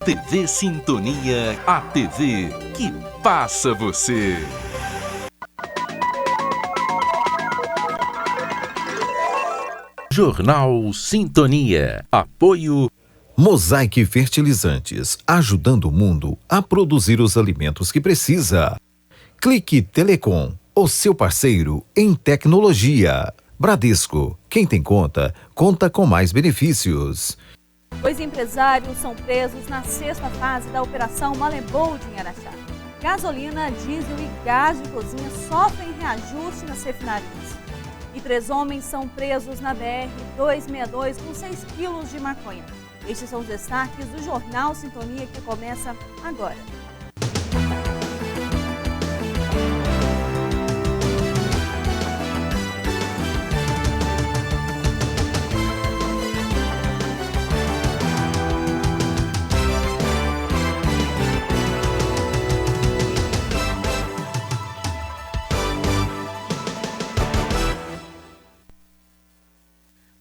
TV Sintonia, a TV que passa você. Jornal Sintonia. Apoio Mosaic Fertilizantes, ajudando o mundo a produzir os alimentos que precisa. Clique Telecom, o seu parceiro em tecnologia. Bradesco, quem tem conta, conta com mais benefícios. 2 empresários são presos na 6ª fase da Operação Malebold em Araxá. Gasolina, diesel e gás de cozinha sofrem reajuste nas refinarias. E 3 homens são presos na BR-262 com 6 quilos de maconha. Estes são os destaques do Jornal Sintonia, que começa agora.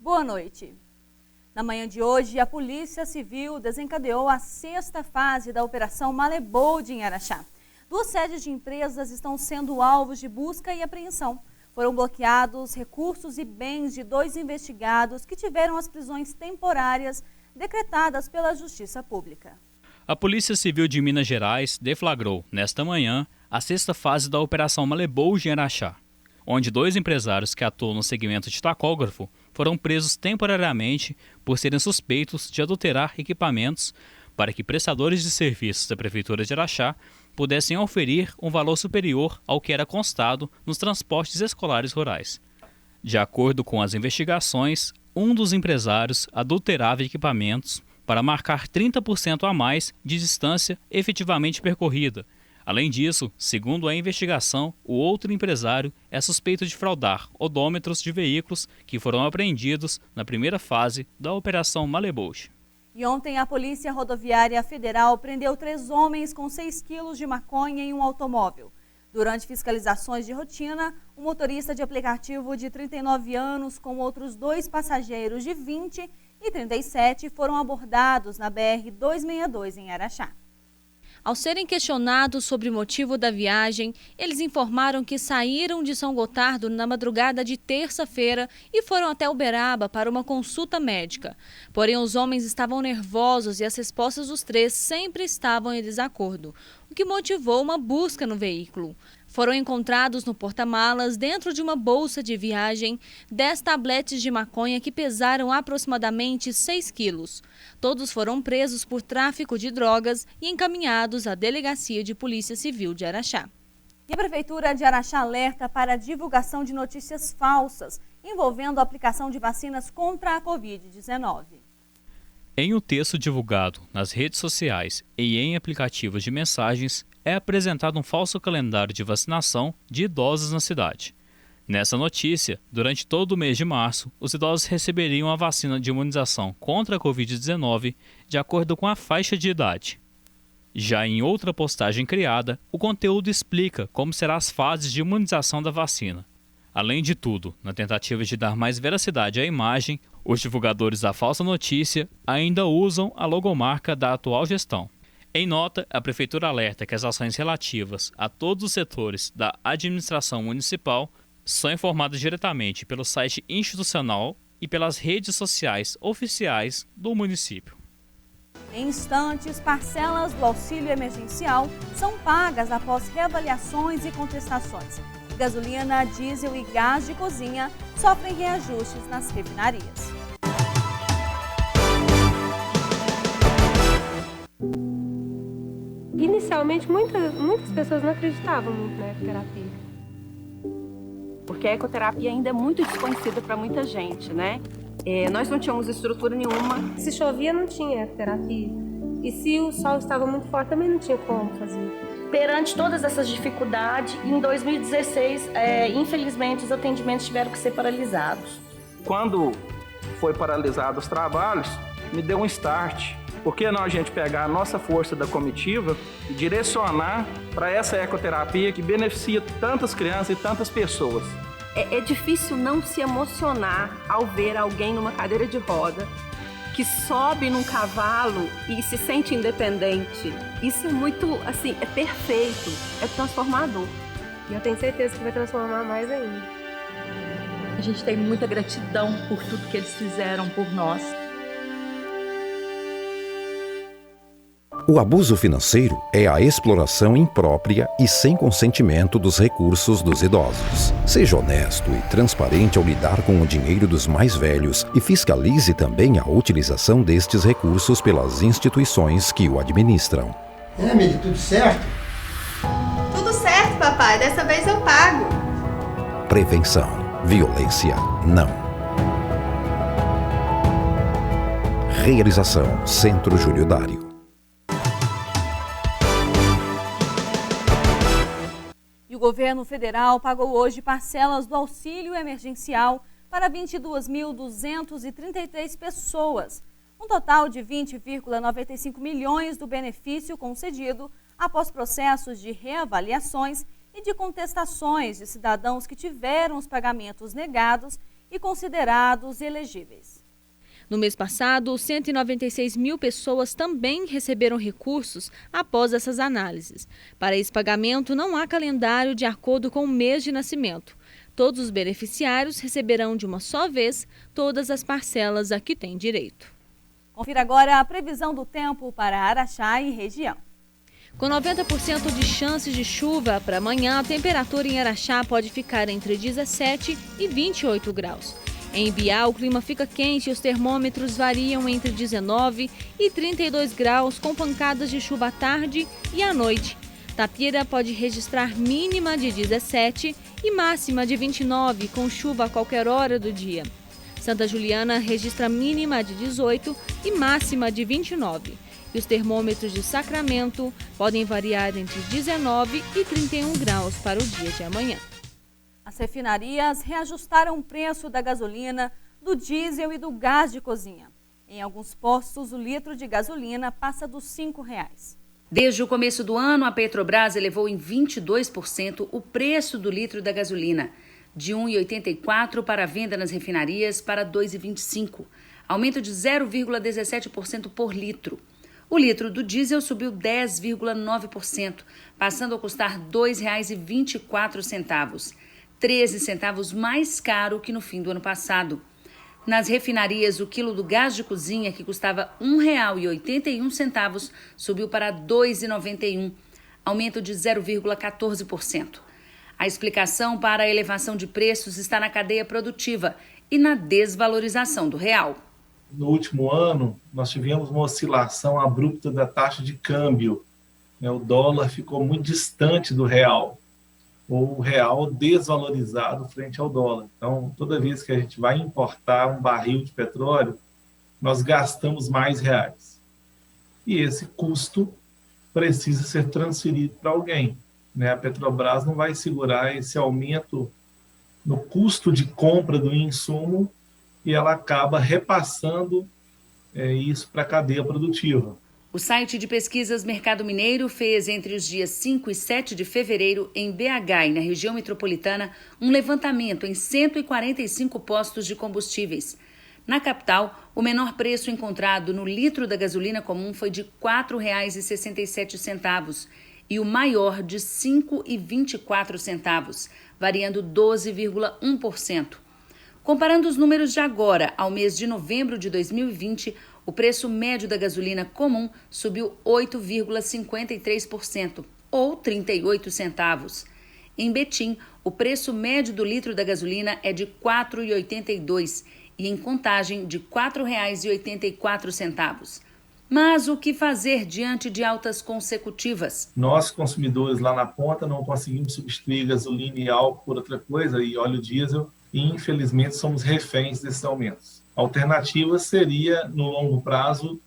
Boa noite. Na manhã de hoje, a Polícia Civil desencadeou a 6ª fase da Operação Malebold em Araxá. 2 sedes de empresas estão sendo alvos de busca e apreensão. Foram bloqueados recursos e bens de 2 investigados que tiveram as prisões temporárias decretadas pela Justiça Pública. A Polícia Civil de Minas Gerais deflagrou, nesta manhã, a 6ª fase da Operação Malebold em Araxá, onde 2 empresários que atuam no segmento de tacógrafo foram presos temporariamente por serem suspeitos de adulterar equipamentos para que prestadores de serviços da Prefeitura de Araxá pudessem oferir um valor superior ao que era constado nos transportes escolares rurais. De acordo com as investigações, um dos empresários adulterava equipamentos para marcar 30% a mais de distância efetivamente percorrida. Além disso, segundo a investigação, o outro empresário é suspeito de fraudar odômetros de veículos que foram apreendidos na primeira fase da Operação Malebold. E ontem a Polícia Rodoviária Federal prendeu 3 homens com 6 quilos de maconha em um automóvel. Durante fiscalizações de rotina, um motorista de aplicativo de 39 anos com outros 2 passageiros de 20 e 37 foram abordados na BR-262 em Araxá. Ao serem questionados sobre o motivo da viagem, eles informaram que saíram de São Gotardo na madrugada de terça-feira e foram até Uberaba para uma consulta médica. Porém, os homens estavam nervosos e as respostas dos 3 sempre estavam em desacordo, o que motivou uma busca no veículo. Foram encontrados no porta-malas, dentro de uma bolsa de viagem, 10 tabletes de maconha que pesaram aproximadamente 6 quilos. Todos foram presos por tráfico de drogas e encaminhados à Delegacia de Polícia Civil de Araxá. E a Prefeitura de Araxá alerta para a divulgação de notícias falsas envolvendo a aplicação de vacinas contra a Covid-19. Em um texto divulgado nas redes sociais e em aplicativos de mensagens, é apresentado um falso calendário de vacinação de idosos na cidade. Nessa notícia, durante todo o mês de março, os idosos receberiam a vacina de imunização contra a Covid-19 de acordo com a faixa de idade. Já em outra postagem criada, o conteúdo explica como serão as fases de imunização da vacina. Além de tudo, na tentativa de dar mais veracidade à imagem, os divulgadores da falsa notícia ainda usam a logomarca da atual gestão. Em nota, a Prefeitura alerta que as ações relativas a todos os setores da administração municipal são informadas diretamente pelo site institucional e pelas redes sociais oficiais do município. Em instantes, parcelas do auxílio emergencial são pagas após reavaliações e contestações. Gasolina, diesel e gás de cozinha sofrem reajustes nas refinarias. Inicialmente, muitas pessoas não acreditavam muito na ecoterapia. Porque a ecoterapia ainda é muito desconhecida para muita gente, né? Nós não tínhamos estrutura nenhuma. Se chovia, não tinha ecoterapia. E se o sol estava muito forte, também não tinha como fazer. Perante todas essas dificuldades, em 2016, infelizmente, os atendimentos tiveram que ser paralisados. Quando foi paralisado os trabalhos, me deu um start. Por que não a gente pegar a nossa força da comitiva e direcionar para essa ecoterapia que beneficia tantas crianças e tantas pessoas? É difícil não se emocionar ao ver alguém numa cadeira de roda que sobe num cavalo e se sente independente. Isso é muito, assim, é perfeito, é transformador. E eu tenho certeza que vai transformar mais ainda. A gente tem muita gratidão por tudo que eles fizeram por nós. O abuso financeiro é a exploração imprópria e sem consentimento dos recursos dos idosos. Seja honesto e transparente ao lidar com o dinheiro dos mais velhos e fiscalize também a utilização destes recursos pelas instituições que o administram. Emily, tudo certo? Tudo certo, papai. Dessa vez eu pago. Prevenção. Violência, não. Realização Centro Júlio Dário. E o governo federal pagou hoje parcelas do auxílio emergencial para 22.233 pessoas. Um total de 20,95 milhões do benefício concedido após processos de reavaliações e de contestações de cidadãos que tiveram os pagamentos negados e considerados elegíveis. No mês passado, 196 mil pessoas também receberam recursos após essas análises. Para esse pagamento, não há calendário de acordo com o mês de nascimento. Todos os beneficiários receberão de uma só vez todas as parcelas a que têm direito. Confira agora a previsão do tempo para Araxá e região. Com 90% de chances de chuva para amanhã, a temperatura em Araxá pode ficar entre 17 e 28 graus. Em Ibiá, o clima fica quente e os termômetros variam entre 19 e 32 graus, com pancadas de chuva à tarde e à noite. Tapira pode registrar mínima de 17 e máxima de 29, com chuva a qualquer hora do dia. Santa Juliana registra mínima de 18 e máxima de 29. E os termômetros de Sacramento podem variar entre 19 e 31 graus para o dia de amanhã. As refinarias reajustaram o preço da gasolina, do diesel e do gás de cozinha. Em alguns postos, o litro de gasolina passa dos R$ 5,00. Desde o começo do ano, a Petrobras elevou em 22% o preço do litro da gasolina, de R$ 1,84 para a venda nas refinarias para R$ 2,25, aumento de 0,17% por litro. O litro do diesel subiu 10,9%, passando a custar R$ 2,24, 13 centavos mais caro que no fim do ano passado. Nas refinarias, o quilo do gás de cozinha, que custava R$ 1,81, subiu para R$ 2,91, aumento de 0,14%. A explicação para a elevação de preços está na cadeia produtiva e na desvalorização do real. No último ano, nós tivemos uma oscilação abrupta da taxa de câmbio. O dólar ficou muito distante do real, ou o real desvalorizado frente ao dólar. Então, toda vez que a gente vai importar um barril de petróleo, nós gastamos mais reais. E esse custo precisa ser transferido para alguém. A Petrobras não vai segurar esse aumento no custo de compra do insumo e ela acaba repassando isso para a cadeia produtiva. O site de pesquisas Mercado Mineiro fez entre os dias 5 e 7 de fevereiro, em BH e na região metropolitana, um levantamento em 145 postos de combustíveis. Na capital, o menor preço encontrado no litro da gasolina comum foi de R$ 4,67 e o maior de R$ 5,24, variando 12,1%. Comparando os números de agora ao mês de novembro de 2020, o preço médio da gasolina comum subiu 8,53%, ou 38 centavos. Em Betim, o preço médio do litro da gasolina é de R$ 4,82 e em Contagem de R$ 4,84. Mas o que fazer diante de altas consecutivas? Nós, consumidores lá na ponta, não conseguimos substituir gasolina e álcool por outra coisa, e óleo diesel, e infelizmente somos reféns desses aumentos. A alternativa seria, no longo prazo,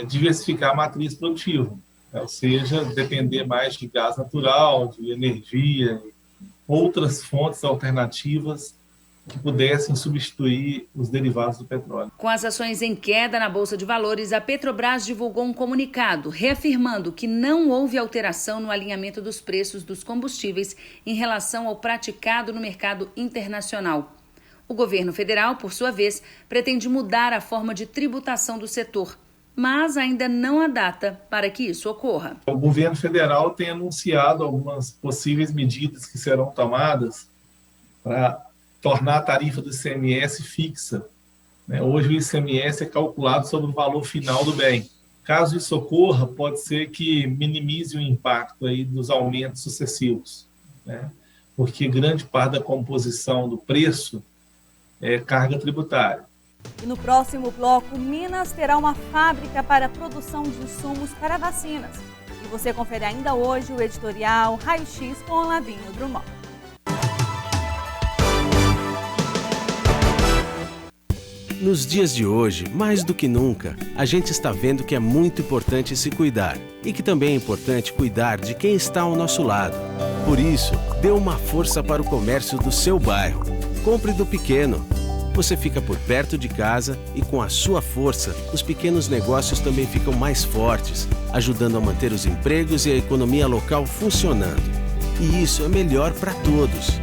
diversificar a matriz produtiva, ou seja, depender mais de gás natural, de energia, outras fontes alternativas que pudessem substituir os derivados do petróleo. Com as ações em queda na Bolsa de Valores, a Petrobras divulgou um comunicado reafirmando que não houve alteração no alinhamento dos preços dos combustíveis em relação ao praticado no mercado internacional. O governo federal, por sua vez, pretende mudar a forma de tributação do setor, mas ainda não há data para que isso ocorra. O governo federal tem anunciado algumas possíveis medidas que serão tomadas para tornar a tarifa do ICMS fixa. Hoje o ICMS é calculado sobre o valor final do bem. Caso isso ocorra, pode ser que minimize o impacto aí dos aumentos sucessivos, porque grande parte da composição do preço é carga tributária. E no próximo bloco, Minas terá uma fábrica para a produção de insumos para vacinas. E você confere ainda hoje o editorial Raio-X com Olavinho Drummond. Nos dias de hoje, mais do que nunca, a gente está vendo que é muito importante se cuidar e que também é importante cuidar de quem está ao nosso lado. Por isso, dê uma força para o comércio do seu bairro. Compre do pequeno. Você fica por perto de casa e com a sua força, os pequenos negócios também ficam mais fortes, ajudando a manter os empregos e a economia local funcionando. E isso é melhor para todos.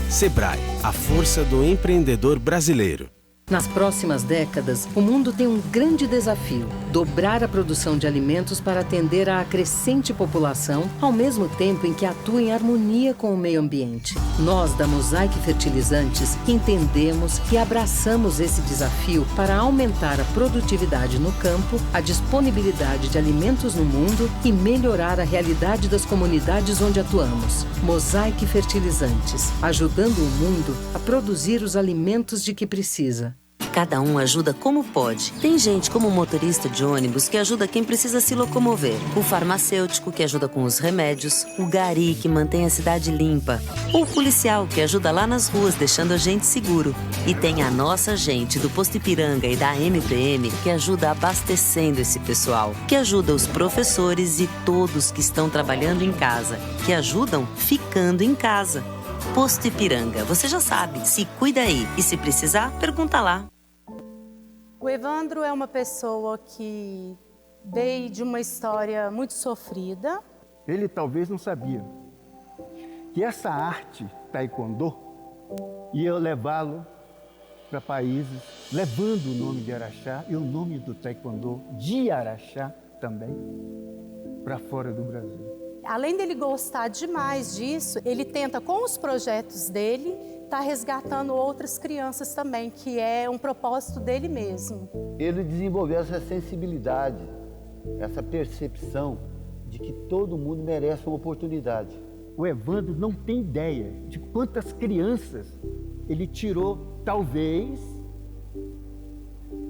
Sebrae, a força do empreendedor brasileiro. Nas próximas décadas, o mundo tem um grande desafio: dobrar a produção de alimentos para atender à crescente população, ao mesmo tempo em que atua em harmonia com o meio ambiente. Nós, da Mosaic Fertilizantes, entendemos e abraçamos esse desafio para aumentar a produtividade no campo, a disponibilidade de alimentos no mundo e melhorar a realidade das comunidades onde atuamos. Mosaic Fertilizantes, ajudando o mundo a produzir os alimentos de que precisa. Cada um ajuda como pode. Tem gente como o motorista de ônibus que ajuda quem precisa se locomover. O farmacêutico que ajuda com os remédios. O gari que mantém a cidade limpa. Ou o policial que ajuda lá nas ruas deixando a gente seguro. E tem a nossa gente do Posto Ipiranga e da MPM que ajuda abastecendo esse pessoal. Que ajuda os professores e todos que estão trabalhando em casa. Que ajudam ficando em casa. Posto Ipiranga, você já sabe, se cuida aí. E se precisar, pergunta lá. O Evandro é uma pessoa que veio de uma história muito sofrida. Ele talvez não sabia que essa arte taekwondo ia levá-lo para países, levando o nome de Araxá e o nome do taekwondo de Araxá também para fora do Brasil. Além dele gostar demais disso, ele tenta, com os projetos dele, estar resgatando outras crianças também, que é um propósito dele mesmo. Ele desenvolveu essa sensibilidade, essa percepção de que todo mundo merece uma oportunidade. O Evandro não tem ideia de quantas crianças ele tirou, talvez,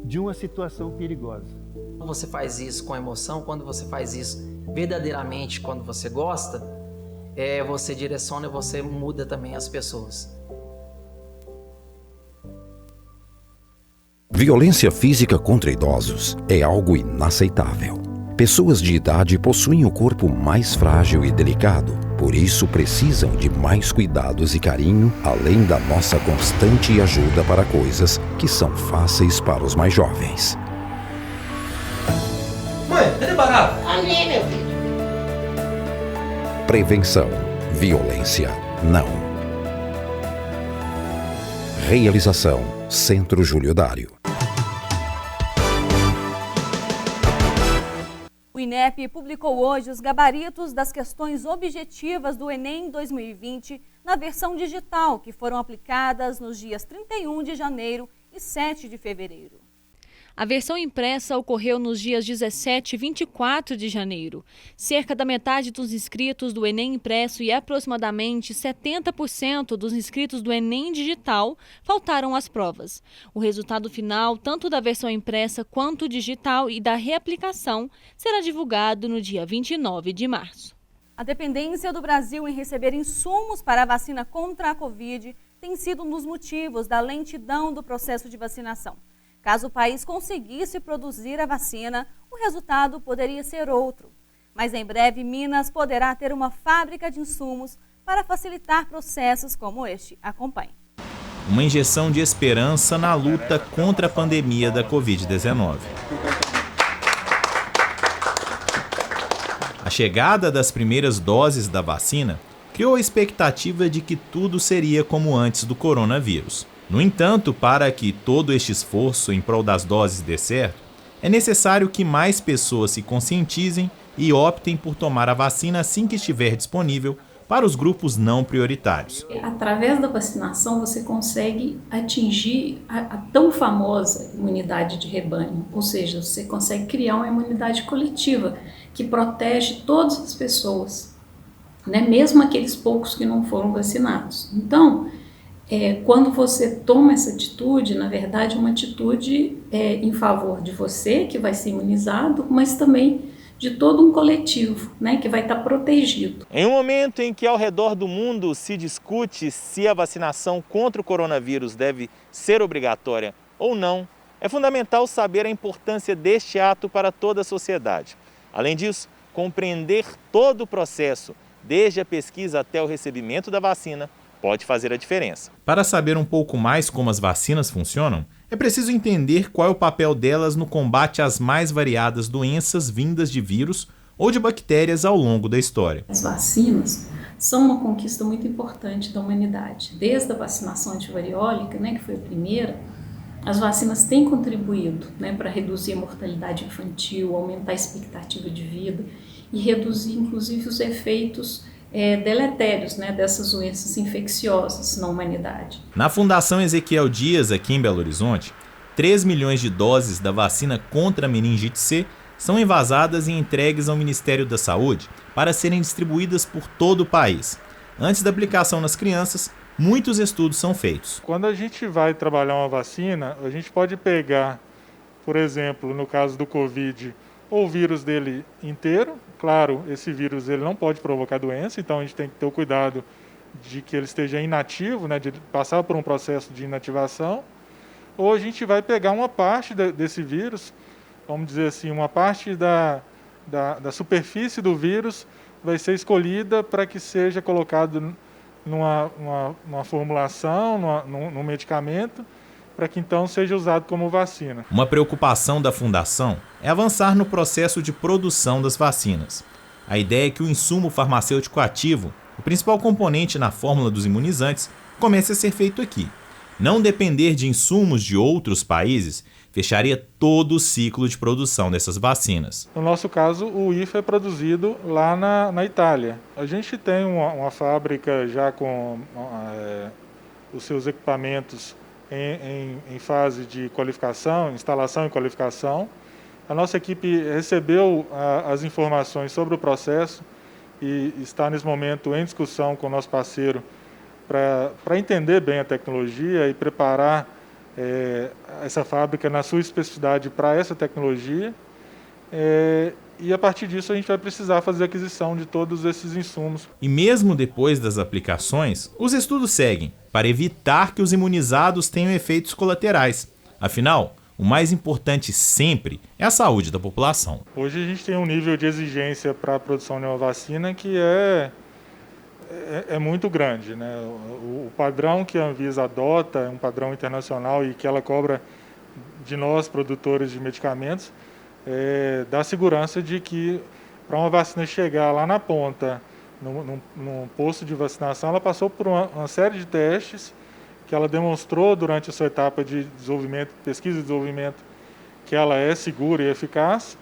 de uma situação perigosa. Quando você faz isso com emoção, quando você faz isso verdadeiramente, quando você gosta, você direciona e você muda também as pessoas. Violência física contra idosos é algo inaceitável. Pessoas de idade possuem o corpo mais frágil e delicado, por isso precisam de mais cuidados e carinho, além da nossa constante ajuda para coisas que são fáceis para os mais jovens. Mãe, cadê barato? Ali, meu filho. Prevenção. Violência não. Realização: Centro Júlio Dário. O INEP publicou hoje os gabaritos das questões objetivas do Enem 2020 na versão digital, que foram aplicadas nos dias 31 de janeiro e 7 de fevereiro. A versão impressa ocorreu nos dias 17 e 24 de janeiro. Cerca da metade dos inscritos do Enem impresso e aproximadamente 70% dos inscritos do Enem digital faltaram às provas. O resultado final, tanto da versão impressa quanto digital e da reaplicação, será divulgado no dia 29 de março. A dependência do Brasil em receber insumos para a vacina contra a Covid tem sido um dos motivos da lentidão do processo de vacinação. Caso o país conseguisse produzir a vacina, o resultado poderia ser outro. Mas em breve, Minas poderá ter uma fábrica de insumos para facilitar processos como este. Acompanhe. Uma injeção de esperança na luta contra a pandemia da Covid-19. A chegada das primeiras doses da vacina criou a expectativa de que tudo seria como antes do coronavírus. No entanto, para que todo este esforço em prol das doses dê certo, é necessário que mais pessoas se conscientizem e optem por tomar a vacina assim que estiver disponível para os grupos não prioritários. Através da vacinação, você consegue atingir a tão famosa imunidade de rebanho, ou seja, você consegue criar uma imunidade coletiva que protege todas as pessoas, né? Mesmo aqueles poucos que não foram vacinados. Então, quando você toma essa atitude, na verdade é uma atitude em favor de você, que vai ser imunizado, mas também de todo um coletivo, né, que vai estar protegido. Em um momento em que ao redor do mundo se discute se a vacinação contra o coronavírus deve ser obrigatória ou não, é fundamental saber a importância deste ato para toda a sociedade. Além disso, compreender todo o processo, desde a pesquisa até o recebimento da vacina, pode fazer a diferença. Para saber um pouco mais como as vacinas funcionam, é preciso entender qual é o papel delas no combate às mais variadas doenças vindas de vírus ou de bactérias ao longo da história. As vacinas são uma conquista muito importante da humanidade. Desde a vacinação antivariólica, né, que foi a primeira, as vacinas têm contribuído, né, para reduzir a mortalidade infantil, aumentar a expectativa de vida e reduzir, inclusive, os efeitos deletérios, né, dessas doenças infecciosas na humanidade. Na Fundação Ezequiel Dias, aqui em Belo Horizonte, 3 milhões de doses da vacina contra a meningite C são envasadas e entregues ao Ministério da Saúde para serem distribuídas por todo o país. Antes da aplicação nas crianças, muitos estudos são feitos. Quando a gente vai trabalhar uma vacina, a gente pode pegar, por exemplo, no caso do Covid, o vírus dele inteiro. Claro, esse vírus ele não pode provocar doença, então a gente tem que ter o cuidado de que ele esteja inativo, né, de passar por um processo de inativação. Ou a gente vai pegar uma parte desse vírus, vamos dizer assim, uma parte da superfície do vírus vai ser escolhida para que seja colocado numa formulação, num medicamento, para que então seja usado como vacina. Uma preocupação da Fundação é avançar no processo de produção das vacinas. A ideia é que o insumo farmacêutico ativo, o principal componente na fórmula dos imunizantes, comece a ser feito aqui. Não depender de insumos de outros países fecharia todo o ciclo de produção dessas vacinas. No nosso caso, o IFA é produzido lá na Itália. A gente tem uma fábrica já com os seus equipamentos em fase de qualificação, instalação e qualificação. A nossa equipe recebeu as informações sobre o processo e está nesse momento em discussão com o nosso parceiro para entender bem a tecnologia e preparar essa fábrica na sua especificidade para essa tecnologia. E a partir disso a gente vai precisar fazer a aquisição de todos esses insumos. E mesmo depois das aplicações, os estudos seguem para evitar que os imunizados tenham efeitos colaterais. Afinal, o mais importante sempre é a saúde da população. Hoje a gente tem um nível de exigência para a produção de uma vacina que é muito grande, né? O padrão que a Anvisa adota é um padrão internacional e que ela cobra de nós, produtores de medicamentos, dá segurança de que para uma vacina chegar lá na ponta, num posto de vacinação, ela passou por uma série de testes que ela demonstrou durante a sua etapa de desenvolvimento, pesquisa e desenvolvimento, que ela é segura e eficaz.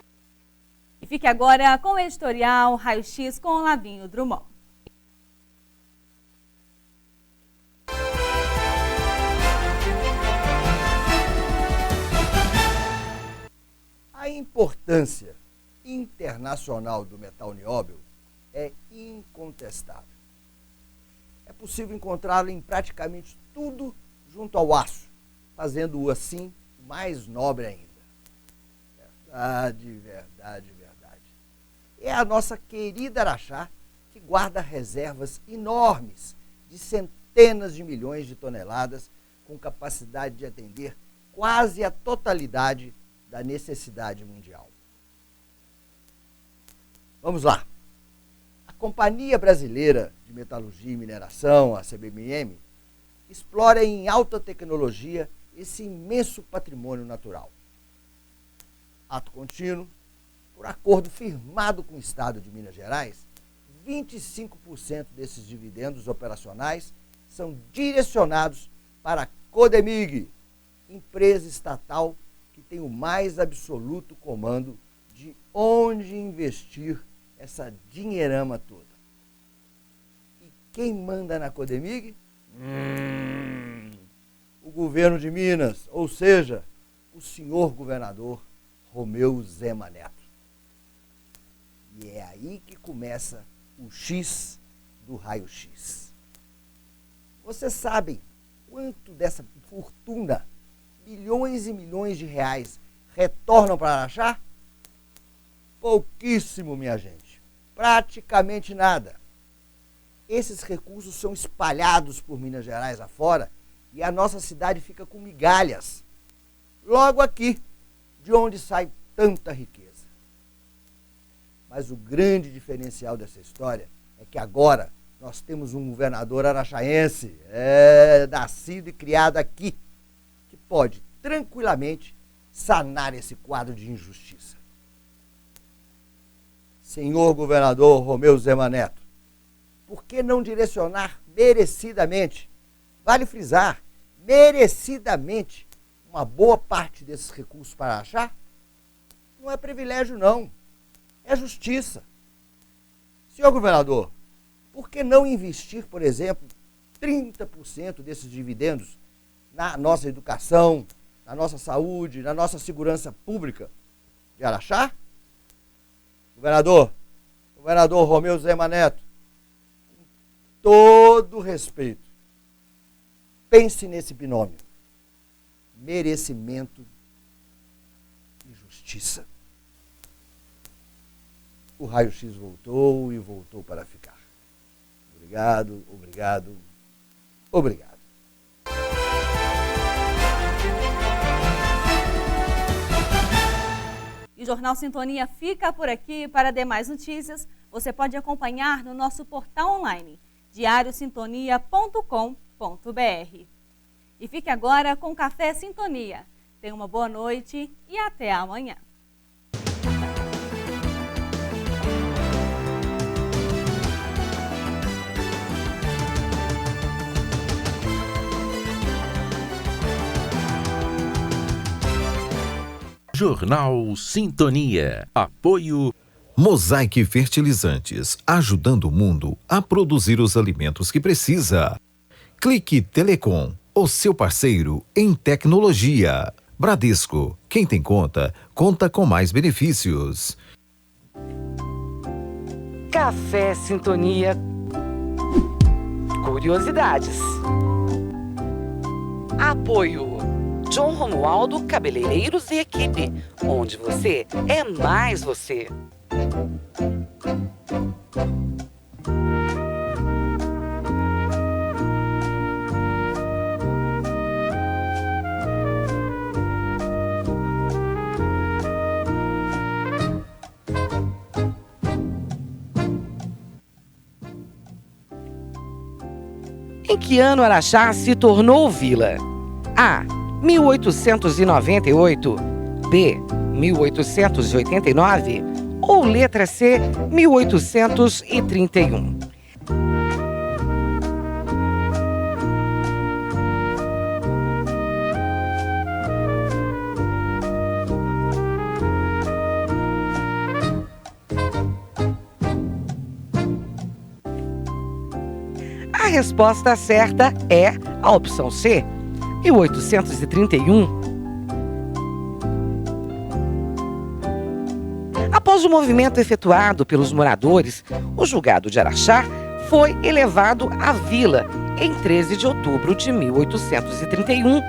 E fique agora com o editorial Raio-X com Lavinho Drummond. A importância internacional do metal nióbio é incontestável. É possível encontrá-lo em praticamente tudo junto ao aço, fazendo-o assim mais nobre ainda. Verdade, verdade, verdade. É a nossa querida Araxá que guarda reservas enormes de centenas de milhões de toneladas, com capacidade de atender quase a totalidade da necessidade mundial. Vamos lá. A Companhia Brasileira de Metalurgia e Mineração, a CBMM, explora em alta tecnologia esse imenso patrimônio natural. Ato contínuo, por acordo firmado com o Estado de Minas Gerais, 25% desses dividendos operacionais são direcionados para a Codemig, empresa estatal que tem o mais absoluto comando de onde investir essa dinheirama toda. E quem manda na Codemig? O governo de Minas, ou seja, o senhor governador Romeu Zema Neto. E é aí que começa o X do raio-x. Vocês sabem quanto dessa fortuna, milhões e milhões de reais, retornam para Araxá? Pouquíssimo, minha gente. Praticamente nada. Esses recursos são espalhados por Minas Gerais afora e a nossa cidade fica com migalhas. Logo aqui, de onde sai tanta riqueza. Mas o grande diferencial dessa história é que agora nós temos um governador araxaense, nascido e criado aqui, que pode tranquilamente sanar esse quadro de injustiça. Senhor governador Romeu Zema Neto, por que não direcionar merecidamente, vale frisar, merecidamente, uma boa parte desses recursos para Araxá? Não é privilégio, não. É justiça. Senhor governador, por que não investir, por exemplo, 30% desses dividendos na nossa educação, na nossa saúde, na nossa segurança pública de Araxá? Governador Romeu Zema Neto, com todo respeito, pense nesse binômio: merecimento e justiça. O raio-x voltou e voltou para ficar. Obrigado, obrigado, obrigado. E o Jornal Sintonia fica por aqui. Para demais notícias, você pode acompanhar no nosso portal online, diariosintonia.com.br. E fique agora com Café Sintonia. Tenha uma boa noite e até amanhã. Jornal Sintonia. Apoio Mosaic Fertilizantes, ajudando o mundo a produzir os alimentos que precisa. Clique Telecom, o seu parceiro em tecnologia. Bradesco, quem tem conta, conta com mais benefícios. Café Sintonia. Curiosidades. Apoio John Romualdo Cabeleireiros e Equipe, onde você é mais você. Em que ano Araxá se tornou vila? A. 1898, B. 1889 ou letra C. 1831. A resposta certa é a opção C. 1831. Após o movimento efetuado pelos moradores, o julgado de Araxá foi elevado à vila em 13 de outubro de 1831,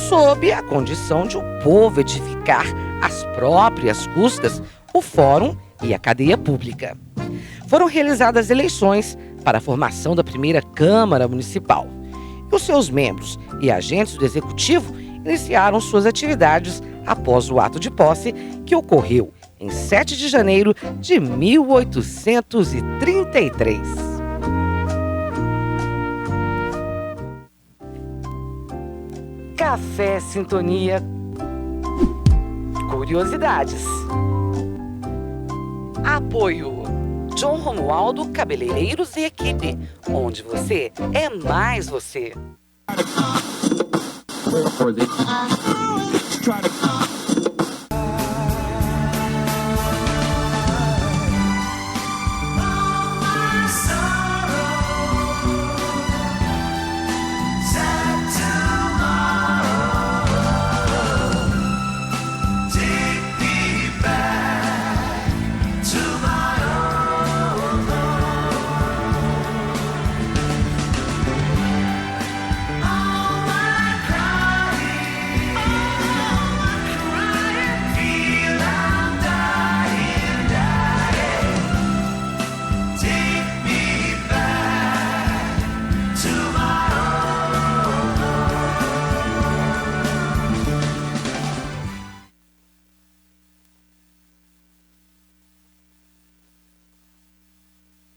sob a condição de o povo edificar às próprias custas o fórum e a cadeia pública. Foram realizadas eleições para a formação da primeira Câmara Municipal. E os seus membros e agentes do Executivo iniciaram suas atividades após o ato de posse, que ocorreu em 7 de janeiro de 1833. Café Sintonia. Curiosidades. Apoio John Romualdo Cabeleireiros e Equipe, onde você é mais você. Try to